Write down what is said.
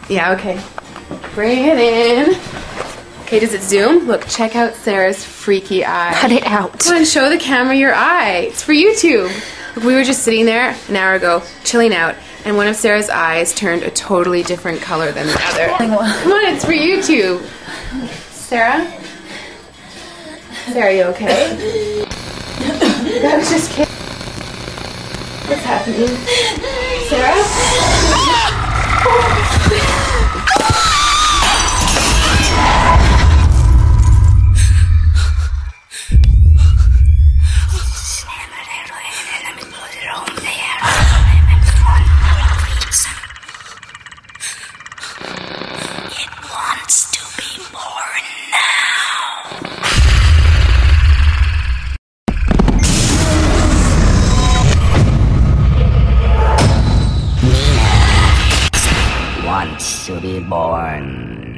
Yeah, okay. Bring it in. Okay, does it zoom? Look, check out Sarah's freaky eye. Cut it out. Come on, show the camera your eye. It's for YouTube. Look, we were just sitting there an hour ago, chilling out, and one of Sarah's eyes turned a totally different color than the other. Come on, it's for YouTube. Sarah? Sarah, are you okay? I was just kidding. What's happening? Sarah? It wants to be born now. Nina wants to be born